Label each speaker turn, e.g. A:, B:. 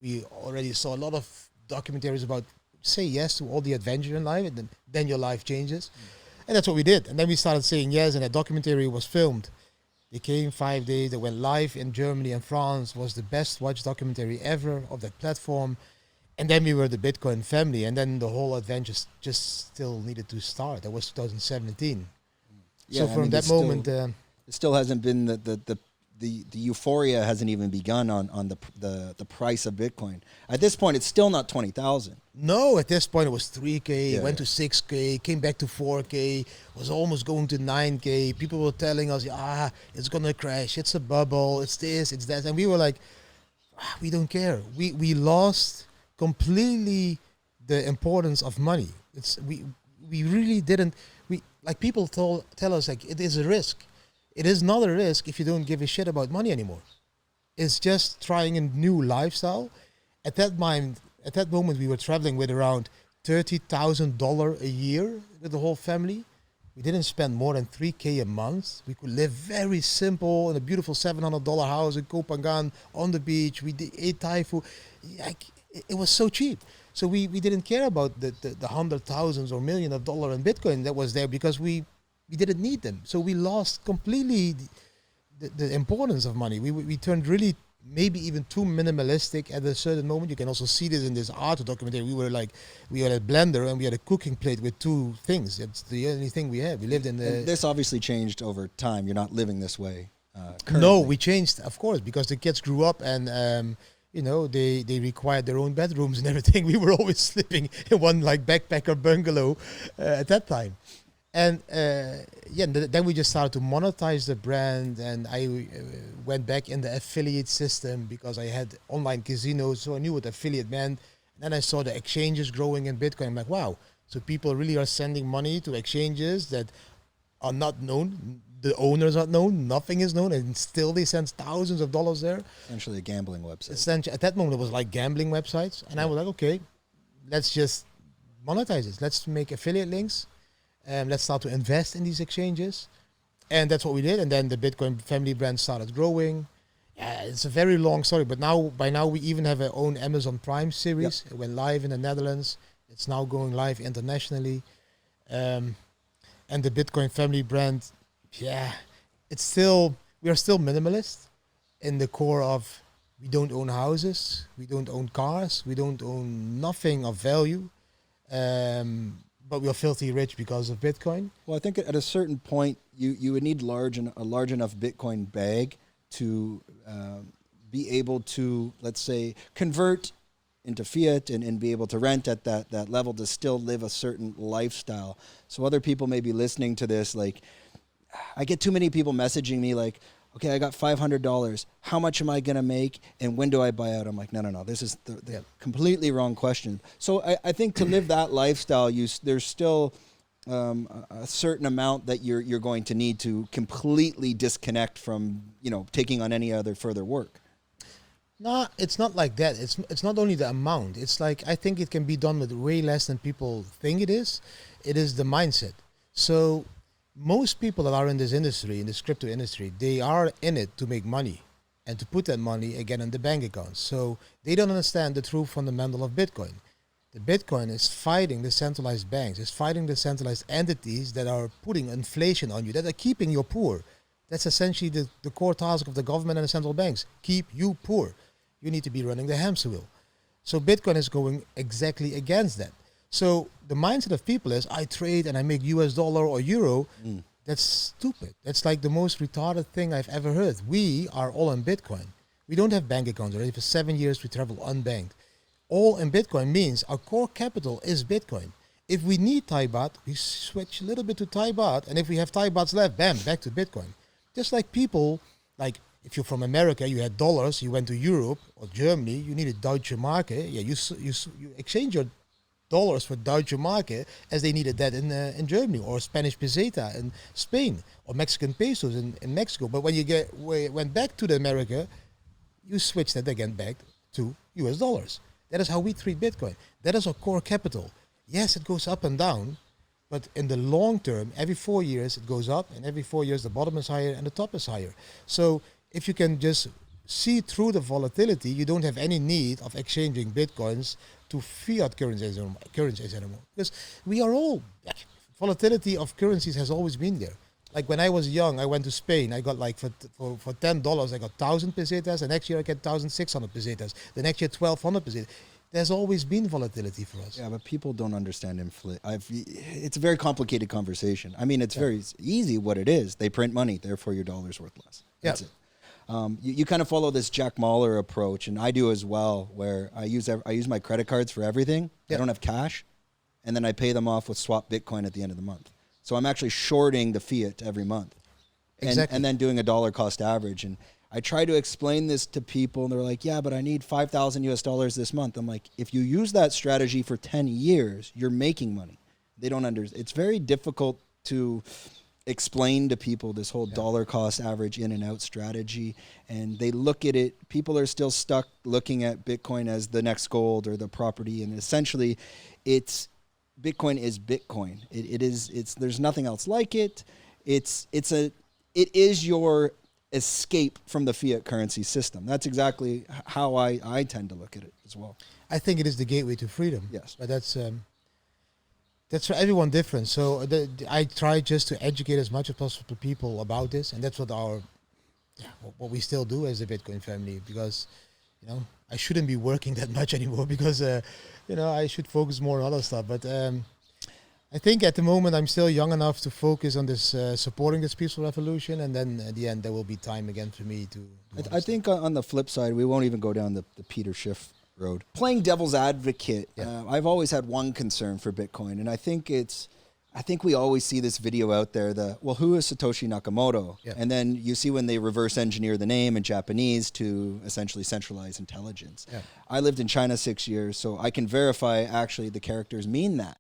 A: We already saw a lot of documentaries about say yes to all the adventure in life, and then your life changes. And that's what we did. And then we started saying yes, and a documentary was filmed. They came 5 days. They went live in Germany and France. Was the best watched documentary ever of that platform. And then we were the Bitcoin family. And then the whole adventure just still needed to start. That was 2017.
B: Yeah,
A: So from that moment,
B: it still hasn't been the euphoria hasn't even begun on the price of Bitcoin. At this point, it's still not 20,000.
A: no, at this point it was 3K,
B: Yeah,
A: went
B: yeah.
A: to 6K, came back to 4K, was almost going to 9K. People were telling us, it's gonna crash, it's a bubble, it's this, it's that, and we were like, we don't care. We lost completely the importance of money. We really didn't. We like people tell us like it is a risk. It is not a risk if you don't give a shit about money anymore. It's just trying a new lifestyle. At that moment, we were traveling with around $30,000 a year with the whole family. We didn't spend more than 3K a month. We could live very simple in a beautiful $700 house in Kopangan on the beach. Ate Thai food. Like, it was so cheap. So we didn't care about the hundred thousands or million of dollar in Bitcoin that was there because we didn't need them. So we lost completely the importance of money. We turned really maybe even too minimalistic at a certain moment. You can also see this in this art documentary. We had a blender and we had a cooking plate with two things. That's the only thing we had. We lived in
B: And this obviously changed over time. You're not living this way.
A: no,
B: Currently.
A: we changed, of course, because the kids grew up and they required their own bedrooms and everything. We were always sleeping in one like backpacker bungalow at that time. And then we just started to monetize the brand, and I went back in the affiliate system because I had online casinos, so I knew what affiliate meant. Then I saw the exchanges growing in Bitcoin. I'm like, wow, so people really are sending money to exchanges that are not known. The owners are not known. Nothing is known, and still they send thousands of dollars there.
B: Essentially a gambling website.
A: Essentially, at that moment, it was like gambling websites, and I was like, okay, let's just monetize this. Let's make affiliate links. Let's start to invest in these exchanges. And that's what we did. And then the Bitcoin family brand started growing. Yeah, it's a very long story. But by now, we even have our own Amazon Prime series. Yep. It went live in the Netherlands. It's now going live internationally. And the Bitcoin family brand, we are still minimalist in the core of we don't own houses. We don't own cars. We don't own nothing of value. But we are filthy rich because of Bitcoin.
B: Well, I think at a certain point, you would need a large enough Bitcoin bag to be able to, let's say, convert into fiat and be able to rent at that level to still live a certain lifestyle. So other people may be listening to this, like, I get too many people messaging me like, okay, I got $500. How much am I going to make? And when do I buy out? I'm like, no. This is the completely wrong question. So I think to live that lifestyle, there's still a certain amount that you're going to need to completely disconnect from, taking on any other further work.
A: No, it's not like that. It's not only the amount. It's like, I think it can be done with way less than people think it is. It is the mindset. So most people that are in this industry, in this crypto industry, they are in it to make money and to put that money again in the bank account. So they don't understand the true fundamental of Bitcoin. The Bitcoin is fighting the centralized banks. It's fighting the centralized entities that are putting inflation on you, that are keeping you poor. That's essentially the core task of the government and the central banks. Keep you poor. You need to be running the hamster wheel. So Bitcoin is going exactly against that. So the mindset of people is, I trade and I make US dollar or euro. That's stupid. That's like the most retarded thing I've ever heard. We are all in Bitcoin. We don't have bank accounts already. For 7 years, we travel unbanked. All in Bitcoin means our core capital is Bitcoin. If we need Thai baht, we switch a little bit to Thai baht. And if we have Thai bahts left, bam, back to Bitcoin. Just like people, like if you're from America, you had dollars, you went to Europe or Germany, you needed Deutsche Marke. Yeah, you exchange your dollars for Deutsche Marke as they needed that in Germany, or Spanish peseta in Spain, or Mexican pesos in Mexico. But when you went back to the America, you switched that again back to US dollars. That is how we treat Bitcoin. That is our core capital. Yes, it goes up and down, but in the long term, every 4 years it goes up, and every 4 years the bottom is higher and the top is higher. So if you can just see through the volatility, you don't have any need of exchanging bitcoins to fiat currencies anymore. Because we are all, volatility of currencies has always been there. Like when I was young, I went to Spain. I got like for $10, I got 1,000 pesetas. The next year I get 1,600 pesetas. The next year 1,200 pesetas. There's always been volatility for us.
B: Yeah, but people don't understand it's a very complicated conversation. I mean, it's very easy what it is. They print money, therefore your dollar's worth less. That's it. You kind of follow this Jack Mahler approach, and I do as well, where I use my credit cards for everything. I don't have cash, and then I pay them off with swap Bitcoin at the end of the month. So I'm actually shorting the fiat every month, and then doing a dollar cost average. And I try to explain this to people, and they're like, "Yeah, but I need $5,000 this month." I'm like, "If you use that strategy for 10 years, you're making money." They don't understand. It's very difficult to explain to people this whole dollar cost average in and out strategy, and they look at it. People are still stuck looking at Bitcoin as the next gold or the property, and essentially, Bitcoin is Bitcoin. There's nothing else like it. It is your escape from the fiat currency system. That's exactly how I tend to look at it as well.
A: I think it is the gateway to freedom.
B: Yes.
A: But that's for everyone different. So I try just to educate as much as possible to people about this, and that's what we still do as a Bitcoin family, because I shouldn't be working that much anymore, because I should focus more on other stuff. But I think at the moment I'm still young enough to focus on this, supporting this peaceful revolution, and then at the end there will be time again for me to.
B: I think on the flip side, we won't even go down the Peter Schiff road. Playing devil's advocate, I've always had one concern for Bitcoin, and I think we always see this video out there, who is Satoshi Nakamoto? Yeah. And then you see when they reverse engineer the name in Japanese to essentially centralize intelligence. Yeah. I lived in China 6 years, so I can verify actually the characters mean that.